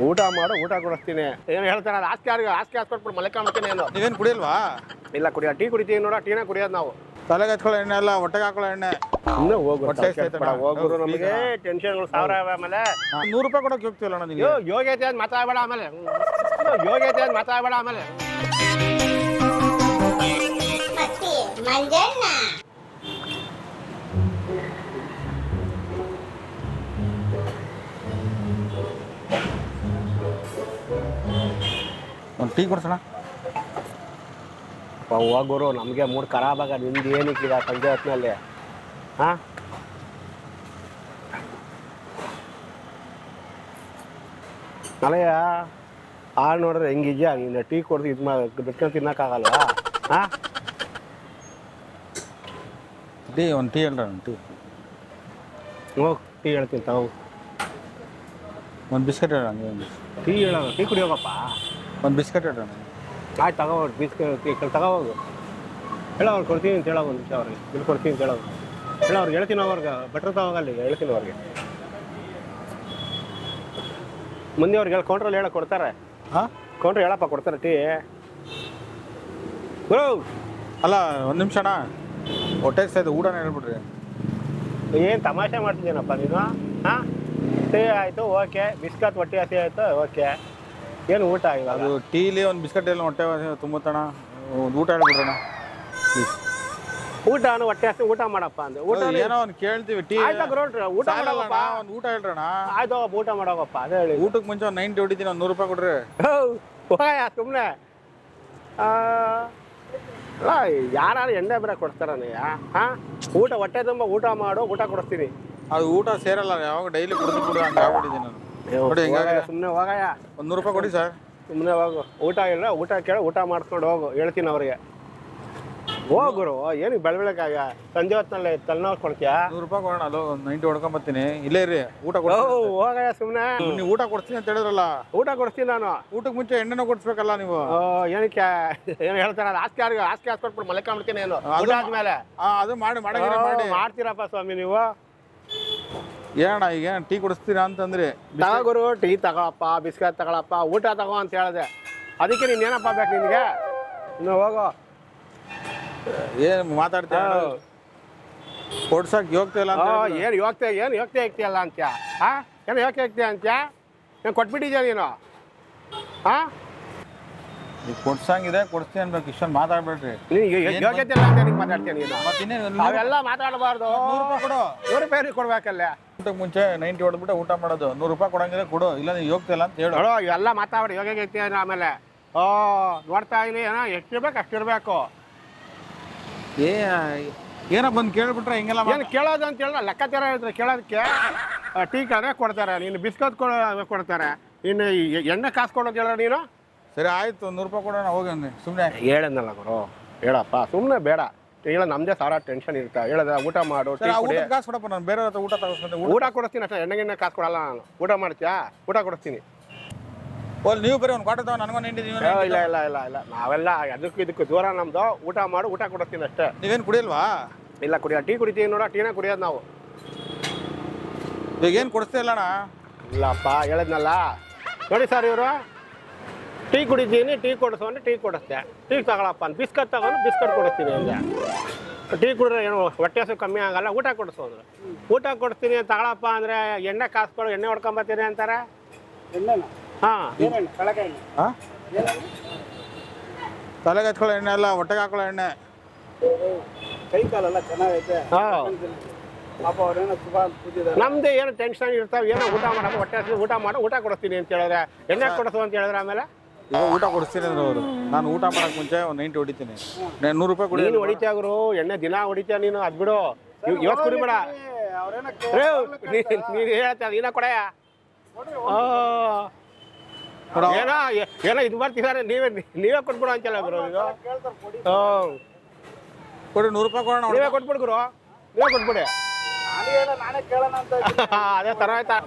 ಊಟ ಮಾಡು, ಊಟ ಕೊಡಿಸ್ತೀನಿ. ಏನು ಹೇಳ್ತಾರ ಆಸ್ತಿ ಹಾಸ್ಕೊಟ್ಬಿಟ್ಟು ಮಲ್ಕೊಂಡ್ಬಿಡ್ತೀನಿ ಏನು. ನೀವೇನು ಕುಡಿಯಲ್ವಾ? ಇಲ್ಲ ಕುಡಿಯೋ, ಟೀ ಕುಡಿತೀವಿ ನೋಡ, ಟೀನ ಕುಡಿಯೋದು ನಾವು. ತಲೆಗೆ ಹಚ್ಕೊಳ್ಳೋ ಎಣ್ಣೆ ಅಲ್ಲ, ಹೊಟ್ಟೆಗೆ ಹಾಕೊಳ್ಳೋ ಎಣ್ಣೆ. ಇನ್ನೂ ಹೋಗು, ಹೊಟ್ಟೆ ಸೇತನ ಹೋಗ್ರು, ನಮಗೆ ಟೆನ್ಷನ್ಗಳು ಸಾವಿರ ಆಮೇಲೆ. ₹100 ಕೊಡೋಕೆ ಹೋಗ್ತೀವಲ್ಲ ನೀವು. ಯೋಗ್ಯತೆ ಅಂತ ಮಾತಾಡಬೇಡ ಆಮೇಲೆ. ಯೋಗ್ಯತೆ ಅಂತ ಮಾತಾಡಬೇಡ ಆಮೇಲೆ. ಒಂದು ಟೀ ಕೊಡ್ಸೋಣ. ಹೋಗೋರು, ನಮಗೆ ಮೂಡ್ ಖರಾಬ್ ಆಗ. ನಿಮ್ದು ಏನಕ್ಕಿದ ಸಂಜೆ ಹೊತ್ತಿನಲ್ಲಿ? ಹಾಂ, ಅಲ್ಲಯ್ಯ ಹಾಳು ನೋಡ್ರೆ ಹೆಂಗಿದ್ಯಾ ನೀನು? ಟೀ ಕೊಡ್ದು ಇದು ಬಿಟ್ಕೊಂಡು ತಿನ್ನೋಕ್ಕಾಗಲ್ಲ. ಹಾಂ, ಒಂದು ಟೀ ಹೇಳ್ರ. ಒಂದು ಟೀ ಹೋಗಿ ಟೀ ಹೇಳ್ತೀನಿ ತಾವು. ಒಂದು ಬಿಸ್ಕೆಟ್ ಹೇಳ. ಟೀ ಹೇಳೋದು, ಟೀ ಕುಡಿಯೋಗಪ್ಪ. ಒಂದು ಬಿಸ್ಕೆಟ್ ಹೇಳ್ರ. ಆಯ್ತು ತಗೋಬೋದು, ಬಿಸ್ಕೆಟ್ ತಗೋಬೋದು. ಹೇಳೋ ಅವ್ರು ಕೊಡ್ತೀನಿ ಅಂತ ಹೇಳೋ, ಒಂದು ನಿಮಿಷ ಅವ್ರಿಗೆ ಬಿಲ್ ಕೊಡ್ತೀನಿ ಅಂತ ಹೇಳೋದು. ಹೇಳೋ ಅವ್ರಿಗೆ ಹೇಳ್ತೀನಿ, ಅವ್ರಿಗೆ ಬಟ್ರ್ ತಗೋಗಲ್ಲಿ ಹೇಳ್ತೀನಿ ಅವ್ರಿಗೆ. ಮುಂದೆ ಅವ್ರಿಗೆ ಹೇಳಿ ಕೌಂಟ್ರಲ್ಲಿ ಹೇಳೋ ಕೊಡ್ತಾರೆ. ಹಾಂ, ಕೌಂಟ್ರ್ ಹೇಳಪ್ಪ ಕೊಡ್ತಾರೆ ಟೀ. ಅಲ್ಲ ಒಂದು ನಿಮಿಷ ಅಣ್ಣ, ಹೊಟ್ಟೆ ಸೇದು ಊಟನ ಹೇಳ್ಬಿಡ್ರಿ. ಏನು ತಮಾಷೆ ಮಾಡ್ತಿದ್ದೀನಪ್ಪ ನೀನು? ಹಾಂ, ಟೀ ಆಯಿತು ಓಕೆ, ಬಿಸ್ಕತ್ ಹೊಟ್ಟೆ ಹಸಿ ಆಯಿತು ಓಕೆ, ಏನು ಊಟ ಆಗಿಲ್ಲ? ಅದು ಟೀಲಿ ಒಂದು ಬಿಸ್ಕೆಟ್ ಎಲ್ಲ ಹೊಟ್ಟೆ ತುಂಬತ್ತಣ. ಒಂದು ಊಟ ಹೇಳ್ಬಿಡ್ರಣ. ಊಟ ಹೊಟ್ಟೆ ಹಸಿ ಊಟ ಮಾಡಪ್ಪ ಅಂದ್ರೆ ಊಟ ಏನೋ ಒಂದು ಕೇಳ್ತೀವಿ. ಟೀ ಆಯ್ತಾ ಗ್ರೌಂಡ್ ಊಟ ಮಾಡೋಪ್ಪ. ಒಂದು ಊಟ ಹೇಳ್ರಣ. ಆಯ್ತು ಊಟ ಮಾಡೋಗಪ್ಪ, ಅದೇ ಹೇಳಿ. ಊಟಕ್ಕೆ ಮುಂಚೆ ಒಂದು 90 ಹೊಡಿತೀನಿ, ಒಂದು ₹100 ಕೊಡ್ರಿ. ಹೋಗಯ್ಯ ಸುಮ್ಮನೆ. ಅಲ್ಲ ಯಾರು ಎಣ್ಣೆ ಬೇರೆ ಕೊಡ್ತಾರನಯ್ಯ? ಹಾಂ, ಊಟ ಹೊಟ್ಟೆ ತುಂಬ ಊಟ ಮಾಡು, ಊಟ ಕೊಡಿಸ್ತೀನಿ. ಅದು ಊಟ ಸೇರಲ್ಲ, ಯಾವಾಗ ಡೈಲಿ ಕುಡಿದು ಹಂಗೆ ಆಗ್ಬಿಟ್ಟಿದ್ದೀನಿ ನಾನು. ನೋಡಿ ಹಿಂಗಾಗಿ ಸುಮ್ಮನೆ ಹೋಗಯ್ಯ. ಒಂದು ₹100 ಕೊಡಿ ಸರ್. ಸುಮ್ಮನೆ ಹೋಗು. ಊಟ ಇಲ್ಲ, ಊಟ ಕೇಳಿ ಊಟ ಮಾಡಿಸ್ಕೊಂಡು ಹೋಗು, ಹೇಳ್ತೀನಿ ಅವ್ರಿಗೆ. ಹೋಗುರು, ಏನಕ್ಕೆ ಬೆಳಬೆಳಕಾಗ ಸಂಜೆ ಹೊತ್ತಿನಲ್ಲಿ ತಲೆನೋವು ಕೊಡ್ತೀಯಾ? ₹100 ಕೊಡೋಣ. ಅಲ್ಲೋ ಒಂದು 90 ಹೊಡ್ಕೊಂಬತ್ತೀನಿ. ಇಲ್ಲೇ ಇರಿ, ಊಟ ಕೊಡ. ಹೋಗಯ್ಯ ಸುಮ್ಮನೆ. ನೀವು ಊಟ ಕೊಡ್ತೀನಿ ಅಂತ ಹೇಳಿದ್ರಲ್ಲ. ಊಟ ಕೊಡಿಸ್ತೀನಿ ನಾನು. ಊಟಕ್ಕೆ ಮುಂಚೆ ಎಣ್ಣೆನೂ ಕೊಡಿಸ್ಬೇಕಲ್ಲ ನೀವು. ಏನಕ್ಕೆ ಏನು ಹೇಳ್ತಾರ? ಆಸ್ತಿ ಹಾಸ್ಕೊಟ್ಬಿಟ್ಟು ಮಲ್ಕೊಂಡ್ಬಿಡ್ತೀನಿ ಏನು ಊಟ ಆದ್ಮೇಲೆ? ಅದು ಮಾಡಿ ಮಾಡ್ತೀರಪ್ಪ ಸ್ವಾಮಿ ನೀವು. ಏನಣ್ಣ ಈಗ ಟೀ ಕುಡಿಸ್ತೀರಾ ಅಂತಂದ್ರಿ? ತಗೋರು, ಟೀ ತಗೊಳಪ್ಪ, ಬಿಸ್ಕೆಟ್ ತಗೊಳಪ್ಪ, ಊಟ ತಗೋ ಅಂತ ಹೇಳಿದೆ. ಅದಕ್ಕೆ ನೀನು ಏನಪ್ಪ ಬೇಕು ನಿನಗೆ? ಇನ್ನು ಹೋಗೋ. ಏನು ಮಾತಾಡ್ತೀಯ? ಕೊಡ್ಸಕ್ಕೆ ಹೋಗ್ತಿಲ್ಲ. ಏನು ಯೋಗ್ತೆ ಆಗ್ತೀಯಲ್ಲ ಅಂತ್ಯ? ಹಾಂ, ಏನು ಯೋಗ್ತೆ ಆಗ್ತೀಯ ಅಂತ್ಯ? ಏನು ಕೊಟ್ಬಿಟ್ಟಿದ್ಯಾ ನೀನು? ಹಾಂ, ಈಗ ಕೊಡ್ಸಂಗಿದೆ, ಕೊಡ್ಸ್ತೀನಿ ಅನ್ಬೇಕು. ಇಷ್ಟೊಂದು ಮಾತಾಡ್ಬೇಡ್ರಿ. ನೀನು ಯೋಗ್ಯತೆ ಇಲ್ಲ ಅಂತ ನಿಂಗೆ ಮಾತಾಡ್ತೀನಿ ನೀನು. ಮತ್ತಿನ್ನೇನು ಅವೆಲ್ಲ ಮಾತಾಡಬಾರ್ದು. ₹100 ಕೊಡು. ₹100 ಕೊಡ್ಬೇಕಲ್ಲ. ಊಟಕ್ಕೆ ಮುಂಚೆ 90 ಹೊಡೆದ್ಬಿಟ್ಟು ಊಟ ಮಾಡೋದು. ₹100 ಕೊಡಂಗಿದ್ರೆ ಕೊಡು, ಇಲ್ಲ ನೀವು ಹೋಗ್ತಿಲ್ಲ ಅಂತ ಹೇಳು. ಇವೆಲ್ಲ ಮಾತಾಡಿ ಯೋಗ್ಯತೆ ಆಮೇಲೆ. ನೋಡ್ತಾ ಇದೀನಿ, ಏನೋ ಎಷ್ಟಿರ್ಬೇಕು ಅಷ್ಟಿರ್ಬೇಕು. ಏನೋ ಬಂದು ಕೇಳ್ಬಿಟ್ರೆ ಹಿಂಗೆಲ್ಲ ಏನು ಕೇಳೋದು ಅಂತ ಹೇಳಿದ್ರೆ ಲೆಕ್ಕಾಚಾರ ಹೇಳ್ತಾರೆ ಕೇಳೋದಕ್ಕೆ. ಟೀ ಕಡೆ ಕೊಡ್ತಾರೆ, ನೀನು ಬಿಸ್ಕತ್ ಕೊಡ್ತಾರೆ, ಇನ್ನು ಎಣ್ಣೆ ಕಾಸು ಕೊಡು ಅಂತ ಹೇಳಿದ್ರೆ ನೀನು. ಸರಿ ಆಯ್ತು, ₹100 ಕೊಡೋಣ ಹೋಗಿ. ಸುಮ್ಮನೆ ಹೇಳದ್ನಲ್ಲ ಗುರು, ಹೇಳಪ್ಪ ಸುಮ್ಮನೆ ಬೇಡ. ಹೇಳ ನಮ್ದೇ ಸಾವಿರ ಟೆನ್ಷನ್ ಇರುತ್ತೆ. ಹೇಳದ ಊಟ ಮಾಡು, ಕಾಸು ಕೊಡಪ್ಪ. ನಾನು ಬೇರೆ ಹತ್ರ ಊಟ ತಗೋಸ್ತೀನಿ. ಊಟ ಕೊಡಿಸ್ತೀನಿ ಅಷ್ಟೇ, ಎಣ್ಣೆಗಿಣ್ಣೆ ಕಾಸು ಕೊಡಲ್ಲ ನಾನು. ಊಟ ಮಾಡ್ತೀಯಾ? ಊಟ ಕೊಡಿಸ್ತೀನಿ. ನೀವು ಬರೀ ಒಂದು ಕ್ವಾರ್ಟರ್ ತಗೋ, ನನಗೊಂದು 90. ಇಲ್ಲ ಇಲ್ಲ ಇಲ್ಲ ಇಲ್ಲ, ನಾವೆಲ್ಲ ಇದಕ್ಕೂ ದೂರ ನಮ್ದು. ಊಟ ಮಾಡು, ಊಟ ಕೊಡಿಸ್ತೀನಿ ಅಷ್ಟೇ. ನೀವೇನು ಕುಡಿಯಲ್ವಾ? ಇಲ್ಲ ಕುಡಿಯೋ, ಟೀ ಕುಡಿತೀವಿ ನೋಡ, ಟೀನ ಕುಡಿಯೋದು ನಾವು. ಈಗ ಏನು ಕೊಡಿಸ್ತಾ ಇಲ್ಲಣ್ಣ? ಇಲ್ಲಪ್ಪ ಹೇಳಿದ್ನಲ್ಲ. ನೋಡಿ ಸರ್, ಇವರು ಟೀ ಕುಡಿತೀನಿ, ಟೀ ಕೊಡಿಸೋಂದ್ರೆ ಟೀ ಕೊಡಿಸ್ತೆ. ಟೀ ತಗೊಳಪ್ಪ ಅಂತ ಬಿಸ್ಕಟ್ ತಗೊಂಡು ಬಿಸ್ಕಟ್ ಕೊಡಿಸ್ತೀನಿ ಅಂದೆ. ಟೀ ಕುಡಿದ್ರೆ ಏನು ಹೊಟ್ಟೆ ಹಸು ಕಮ್ಮಿ ಆಗಲ್ಲ. ಊಟ ಕೊಡಿಸೋಂದ್ರೆ ಊಟ ಕೊಡಿಸ್ತೀನಿ ತಗೊಳಪ್ಪ ಅಂದರೆ ಎಣ್ಣೆ ಕಾಸ್ಕೊಡು, ಎಣ್ಣೆ ಹೊಡ್ಕೊಂಬತ್ತೀನಿ ಅಂತಾರೆ. ಹಾಂ, ತಲೆಗೆ ಹಚ್ಕೊಳ್ಳೋ ಎಣ್ಣೆ ಅಲ್ಲ, ಹೊಟ್ಟೆಗೆ ಹಾಕೊಳ್ಳೋ ಎಣ್ಣೆ. ಕೈ ಕಾಲೆಲ್ಲ ಚೆನ್ನಾಗೈತೆ. ನಮ್ದು ಏನು ಟೆನ್ಷನ್ ಇರ್ತಾವೆ, ಏನೋ ಊಟ ಮಾಡಪ್ಪ, ಹೊಟ್ಟೆ ಹಸಿ ಊಟ ಮಾಡು, ಊಟ ಕೊಡಿಸ್ತೀನಿ ಅಂತ ಹೇಳಿದ್ರೆ, ಎಣ್ಣೆ ಕೊಡಿಸು ಅಂತ ಹೇಳಿದ್ರೆ ಆಮೇಲೆ ಈಗ ಊಟ ಕೊಡಿಸ್ತೀನಿ ಅಂದ್ರೆ ಅವರು, ನಾನು ಊಟ ಮಾಡಕ್ಕೆ ಮುಂಚೆ ಒಂದು 90 ಹೊಡಿತೀನಿ. ₹100 ಕೊಡಿ. ನೀನು ಹೊಡಿತೀಯಾಗ್ರು, ಎಣ್ಣೆ ದಿನ ಹೊಡಿತೀಯ ನೀನು. ಅದು ಬಿಡು, ಇವತ್ತು ಕುಡಿಬೇಡ. ನೀನು ಹೇಳ್ತಾ ನೀನ ಕೊಡಯ್ಯ. ಏನೋ ಏನೋ ಇದು ಮಾಡ್ತಿದ್ದಾರೆ, ನೀವೇ ಕೊಟ್ಬಿಡು ಅಂತಲ್ಲ ಗುರು. ಇದು ಕೊಡಿ, ₹100 ಕೊಡೋಣ. ನೀವೇ ಕೊಟ್ಬಿಡು ಗುರು, ನೀವೇ ಕೊಟ್ಬಿಡಿ. ಅದೇ ತರ ಆಯ್ತಾ?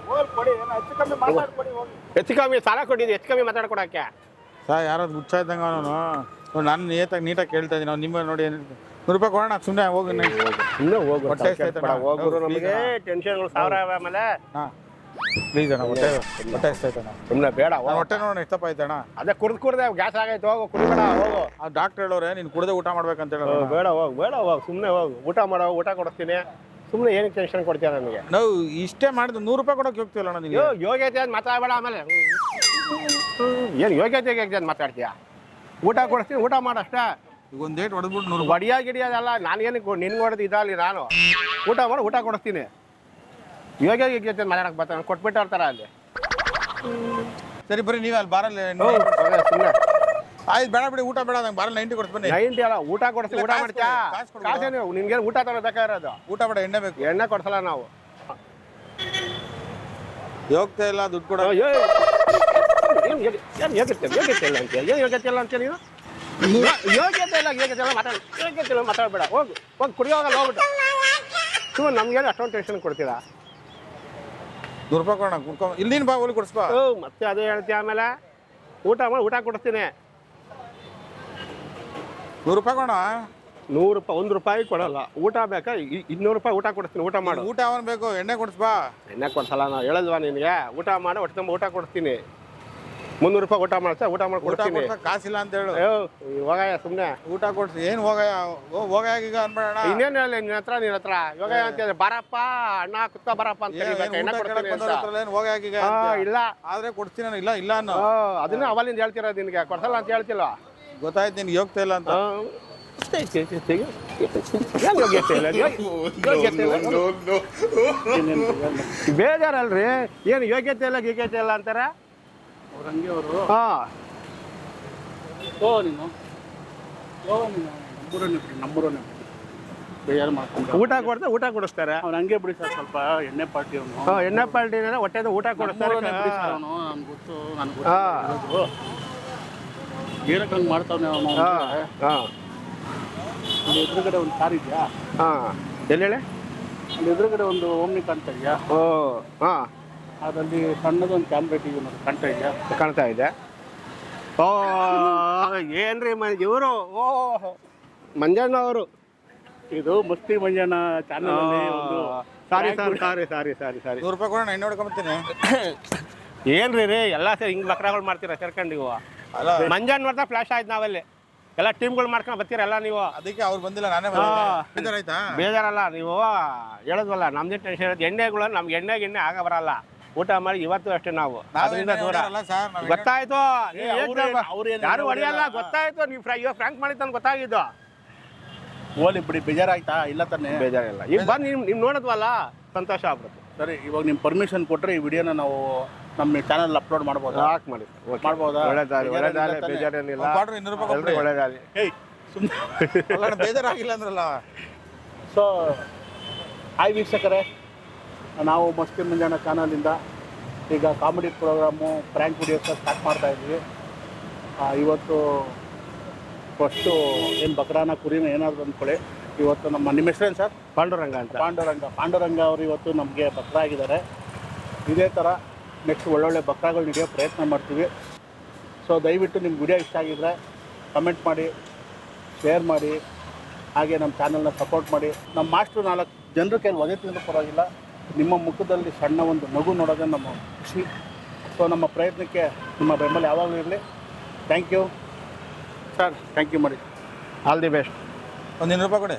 ಹೆಚ್ಚು ಕಮ್ಮಿ ಸಾಲ ಕೊಟ್ಟಿದ್ದು, ಹೆಚ್ಚು ಕಮ್ಮಿ ಮಾತಾಡ್ಕೊಡಕ್ಕೆ. ಸರ್ ಯಾರಾದ್ರು ಹುಚ್ಚ ಇದ್ದಂಗೆ ಅವನು. ನಾನು ನೀಟಾಗಿ ಕೇಳ್ತಾ ಇದ್ದೀನಿ. ಅವ್ನು ನಿಮ್ಮ ನೋಡಿ ₹100 ಕೊಡೋಣ, ಸುಮ್ಮನೆ ಹೋಗಿ. ಇನ್ನೂ ಹೋಗು, ನಮಗೆ ಟೆನ್ಷನ್ಗಳು ಸಾವಿರ ಆಮೇಲೆ. ಪ್ಲೀಸ್ ಅಣ್ಣ, ಹೊಟ್ಟೆ ಹೊಟ್ಟೆ ಎಷ್ಟಾಯ್ತಣ್ಣ? ಸುಮ್ಮನೆ ಬೇಡ ನಾನು ಹೊಟ್ಟೆ ನೋಡೋಣ ಎಷ್ಟಪ್ಪ ಆಯ್ತಣ್ಣ? ಅದೇ ಕುಡ್ದೆ ಗ್ಯಾಸ್ ಆಗೈತೆ, ಹೋಗು ಕುಡಿಬೇಡ, ಹೋಗು. ಆ ಡಾಕ್ಟರ್ ಹೇಳೋರೆ ನೀನು ಕುಡ್ದೆ ಊಟ ಮಾಡ್ಬೇಕಂತ ಹೇಳೋ. ಬೇಡ ಹೋಗು, ಸುಮ್ಮನೆ ಹೋಗು, ಊಟ ಮಾಡೋ, ಊಟ ಕೊಡಿಸ್ತೀನಿ. ಸುಮ್ಮನೆ ಏನಕ್ಕೆ ಟೆನ್ಷನ್ ಕೊಡ್ತೀಯ ನನಗೆ? ನಾವು ಇಷ್ಟೇ ಮಾಡಿದ್ರೆ 100 ರೂಪಾಯಿ ಕೊಡೋಕೆ ಹೋಗ್ತೀವಲ್ಲ ಅಣ್ಣ ನೀವು. ಯೋಗ್ಯತೆ ಅಂತ ಮಾತಾಡಬೇಡ. ಆಮೇಲೆ ಏನು ಯೋಗ್ಯತೆಗೆ ಅಂತ ಮಾತಾಡ್ತೀಯ? ಊಟ ಕೊಡಿಸ್ತೀನಿ, ಊಟ ಮಾಡಷ್ಟೇ. ಈಗ ಒಂದು ಡೇಟ್ ಹೊಡೆದ್ಬಿಟ್ಟು 100 ಗಿಡಿಯೋದಲ್ಲ. ನಾನೇನಕ್ಕೆ ನಿನ್ಗೆ ಹೊಡೆದು ಇದಾಗಲಿ, ನಾನು ಊಟ ಮಾಡಿ ಊಟ ಕೊಡಿಸ್ತೀನಿ. ಯೋಗ್ಯತೆ ಮಾತಾಡಕ್ಕೆ ಬರ್ತಾನೆ, ಕೊಟ್ಬಿಟ್ಟು ಇರ್ತಾರ ಅಲ್ಲಿ. ಸರಿ ಬರೀ ನೀವೇ ಅಲ್ಲಿ ಬಾರಲ್ಲಿ ಸುಮ್ಮನೆ ಆಯ್ತು, ಬೇಡ ಬಿಡಿ, ಊಟ ಬೇಡ, ನಂಗೆ ಬಾರಲ್ಲಿ 90 ಕೊಡ್ತು ಬನ್ನಿ. 90 ಅಲ್ಲ, ಊಟ ಕೊಡಿಸ್ತೀನಿ. ಊಟ ಮಾಡ್ತೀಯಾ? ಕಾಸೇ ನೀವು, ನಿನ್ಗೆ ಊಟ ತಗೋಬೇಕಾಗಿರೋದು. ಊಟ ಬೇಡ, ಎಣ್ಣೆ ಬೇಕು. ಎಣ್ಣೆ ಕೊಡ್ಸಲ್ಲ ನಾವು. ಹೋಗ್ತಾ ಇಲ್ಲ, ದುಡ್ಡು ಕೊಡ. ಏನು ಯೋಗ್ಯತೆ ಇಲ್ಲ ಅಂತ? ಏನು ಯೋಗ್ಯತೆ ಇಲ್ಲ ಅಂತ ನೀನು? ಯೋಗ್ಯತೆ ಇಲ್ಲ ಮಾತಾಡಬೇಡ. ಹೋಗಿ ಕುಡಿಯೋಗಲ್ಲ, ಹೋಗ್ಬಿಟ್ಟು ಸುಮ್ಮನೆ ನಮ್ಗೇನು ಅಷ್ಟೊಂದು ಟೆನ್ಷನ್ ಕೊಡ್ತೀರಾ? 100 ರೂಪಾಯಿ ಕೊಡೋಣ, ಕುಡ್ಕೊ. ಇಲ್ಲಿನ ಬಾ, ಹೋಗಿ ಕೊಡಿಸ್ಬಾ. ಮತ್ತೆ ಅದೇ ಹೇಳ್ತೀಯ. ಆಮೇಲೆ ಊಟ ಮಾಡಿ ಊಟ ಕೊಡಿಸ್ತೀನಿ. 100 ರೂಪಾಯಿ ಕೊಡೋಣ. 100 ರೂಪಾಯಿ, 1 ರೂಪಾಯಿ ಕೊಡಲ್ಲ. ಊಟ ಬೇಕಾ? 200 ರೂಪಾಯಿ ಊಟ ಕೊಡಿಸ್ತೀನಿ. ಊಟ ಮಾಡು. ಊಟ ಅವನ್ ಬೇಕು, ಎಣ್ಣೆ ಕೊಡಿಸ್ಬಾ. ಎಣ್ಣೆ ಕೊಡ್ಸಲ್ಲ, ನಾವು ಹೇಳಿದ್ವಾ ನಿನಗೆ? ಊಟ ಮಾಡಿ ಹೊಟ್ಟೆ ತುಂಬ ಊಟ ಕೊಡಿಸ್ತೀನಿ. 300 ರೂಪಾಯಿ ಊಟ ಮಾಡ್ತಾ ಊಟ ಮಾಡಿ ಕೊಡ್ತೀನಿ. ಕಾಸಿಲ್ಲ ಅಂತ ಹೇಳು. ಹೋಗಯ್ಯ ಸುಮ್ಮನೆ. ಊಟ ಕೊಡ್ಸಿ ಏನು ಹೋಗಯ್ಯ ಈಗ ಅನ್ಬೇಡ. ಇನ್ನೇನು ಹೇಳಿ ನಿನ್ನ ಹತ್ರ ಯೋಗಯ್ಯ ಅಂತ ಹೇಳಿದ್ರೆ ಬಾರಪ್ಪ ಅಣ್ಣ ಕುತ್ಕ ಬರಪ್ಪ ಅಂತ ಕರಿಬೇಕು. ಎಣ್ಣೆ ಕೊಡ್ತೀನಿ ಅಂತ. ಹೋಗಯ್ಯ ಇಲ್ಲ ಆದ್ರೆ ಕೊಡ್ತೀನಿ ನಾನು. ಇಲ್ಲ ಅನ್ನೋ ಅದನ್ನ ಅವಲಿಂದ ಹೇಳ್ತಿರೋದು. ನಿನಗೆ ಕೊಡ್ಸಲ್ಲ ಅಂತ ಹೇಳ್ತಿಲ್ಲ. ಗೊತ್ತಾಯ್ತು ನಿನ್ಗೆ ಹೋಗ್ತಾ ಇಲ್ಲ ಅಂತ. ಬೇಜಾರಲ್ರಿ? ಏನು ಯೋಗ್ಯತೆ ಇಲ್ಲ ಗೀಗ್ಯತೆ ಇಲ್ಲ ಅಂತಾರ ಅವ್ರಂಗೆ ಅವರು. ನೀನು ನಮ್ಮೂರನ್ನೇ ಬೇಜಾರು ಮಾಡ್ಕೊಂಡು ಊಟ ಕೊಡ್ತಾರೆ, ಊಟ ಕೊಡಿಸ್ತಾರೆ. ಅವ್ನು ಹಂಗೆ ಬಿಡಿ ಸರ್, ಸ್ವಲ್ಪ ಎಣ್ಣೆ ಪಾರ್ಟಿ ಅವನು. ಎಣ್ಣೆ ಪಾಲ್ಟಿ ಹೊಟ್ಟೆದ ಊಟ ಕೊಡಿಸ್ತಾರೆ. ಅವನು ನನ್ಗೆ ಗೊತ್ತು, ಏನಕ್ಕೆ ಹಂಗೆ ಮಾಡ್ತಾವನೆ ಅವನು. ಅಲ್ಲಿ ಎದುರುಗಡೆ ಒಂದು ಕಾರ್ ಇದೆಯಾ? ಎಲ್ಲಿ ಹೇಳಿ? ಅಲ್ಲಿ ಎದುರುಗಡೆ ಒಂದು ಓಮ್ನಿ ಕಾಣ್ತಾ ಇದೆಯಾ? ಅದರಲ್ಲಿ ಸಣ್ಣದೊಂದು ಕ್ಯಾಮ್ರಾ ಟಿವಿ ಕಾಣ್ತಾ ಇದೆಯಾ? ಕಾಣ್ತಾ ಇದೆ. ಏನ್ರಿ ಇವರು? ಮಂಜಣ್ಣ ಅವರು. ಇದು ಮಸ್ತಿ ಮಂಜಣ್ಣ ಚಾನಲ್ ಅಲ್ಲಿ ಒಂದು. ಸಾರಿ 100 ರೂಪಾಯಿ ಕೊಡೋಣ, ಎಣ್ಣೆ ಹೊಡ್ಕೊಂಬತ್ತೀನಿ. ಏನ್ರಿ ಎಲ್ಲ ಸೇರಿ ಹಿಂಗ್ ಬಕ್ರಾಗಳು ಮಾಡ್ತೀರಾ ಸೇರ್ಕೊಂಡು ನೀವು? ಮಂಜಣ್ಣ ನೋಡ್ತಾ ಫ್ಲಾಶ್ ಆಯ್ತು. ನಾವಲ್ಲಿ ಎಲ್ಲ ಟೀಮ್ಗಳು ಮಾಡ್ಕೊಂಡು ಬರ್ತೀರ ಎಲ್ಲ ನೀವು. ಅದಕ್ಕೆ ಅವ್ರು ಬಂದಿಲ್ಲ, ನಾನೇ ಬೇಜಾರಾಯ್ತಾ? ಬೇಜಾರಲ್ಲ, ನೀವು ಹೇಳದ್ವಲ್ಲ ನಮ್ದೇ ಟೆನ್ಷನ್ ಇರೋದು. ಎಣ್ಣೆಗಳು ನಮ್ಗೆ ಎಣ್ಣೆ ಆಗ ಬರಲ್ಲ. ಊಟ ಮಾಡಿ ಇವತ್ತು ಅಷ್ಟೇ ನಾವು ಅದರಿಂದ ದೂರ. ಗೊತ್ತಾಯ್ತು, ಯಾರು ಹೊಡೆಯಲ್ಲ. ಗೊತ್ತಾಯ್ತು, ನೀವು ಫ್ರಾಂಕ್ ಮಾಡಿದ್ದು ಗೊತ್ತಾಗಿದ್ದು. ಓಲಿ ಬಿಡಿ, ಬೇಜಾರಾಯ್ತಾ? ಇಲ್ಲ ತಾನೆ? ಬೇಜಾರಿಲ್ಲ. ಈಗ ಬಂದು ನೀವು ನೋಡಿದ್ವಲ್ಲ, ಸಂತೋಷ ಆಗ್ಬಿಡುತ್ತೆ. ಸರಿ, ಇವಾಗ ನಿಮ್ಮ ಪರ್ಮಿಷನ್ ಕೊಟ್ಟರೆ ಈ ವಿಡಿಯೋನ ನಾವು ನಮ್ಮ ಚಾನಲ್ ಅಪ್ಲೋಡ್ ಮಾಡ್ಬೋದಾ? ಮಾಡಿ ಮಾಡ್ಬೋದಾ? ಒಳ್ಳೆದಾಗಲಿ, ಬೇಜಾರೇನಿಲ್ಲ. 200 ರೂಪಾಯಿ ಒಳ್ಳೆದಾಗಲಿ. ಸುಮ್ಮನೆ ಬೇಜಾರಾಗಿಲ್ಲ ಅಂದ್ರಲ್ಲ. ಸೊ ಹಾಯ್ ವೀಕ್ಷಕರೇ, ನಾವು ಮಸ್ತಿ ಮಂಜಣ್ಣ ಚಾನಲಿಂದ ಈಗ comedy programme, prank videos start ಮಾಡ್ತಾ ಇದ್ವಿ. ಇವತ್ತು ಫಸ್ಟು ಏನು ಬಕ್ರಾನ ಕುರಿನ ಏನಾದರೂ ಅಂದ್ಕೊಳ್ಳಿ. ಇವತ್ತು ನಿಮ್ಮ ಹೆಸರೇನು ಸರ್? ಪಾಂಡುರಂಗ ಅಂತ. ಪಾಂಡುರಂಗ ಅವರು ಇವತ್ತು ನಮಗೆ ಬಕ್ರಾ ಆಗಿದ್ದಾರೆ. ಇದೇ ಥರ ನೆಕ್ಸ್ಟ್ ಒಳ್ಳೊಳ್ಳೆ ಬಕ್ರಾಗಳು ಹಿಡಿಯೋ ಪ್ರಯತ್ನ ಮಾಡ್ತೀವಿ. ಸೊ ದಯವಿಟ್ಟು ನಿಮ್ಮ ವಿಡಿಯೋ ಇಷ್ಟ ಆಗಿದ್ದರೆ ಕಮೆಂಟ್ ಮಾಡಿ, ಶೇರ್ ಮಾಡಿ, ಹಾಗೆ ನಮ್ಮ ಚಾನಲ್ನ ಸಪೋರ್ಟ್ ಮಾಡಿ. ನಮ್ಮ ಮಾಸ್ಟ್ರು 4 ಜನರ ಕೈಲಿ ಒದೆ ತಿಂದರೂ ಪರವಾಗಿಲ್ಲ, ನಿಮ್ಮ ಮುಖದಲ್ಲಿ ಸಣ್ಣ ಒಂದು ನಗು ನೋಡೋದೇ ನಮ್ಮ ಖುಷಿ. ಸೊ ನಮ್ಮ ಪ್ರಯತ್ನಕ್ಕೆ ನಿಮ್ಮ ಬೆಂಬಲ ಯಾವಾಗಲೂ ಇರಲಿ. Thank you sir, thank you ಮಾಡಿ. All the best. ಒಂದು 200 ರೂಪಾಯಿ ಕೊಡಿ.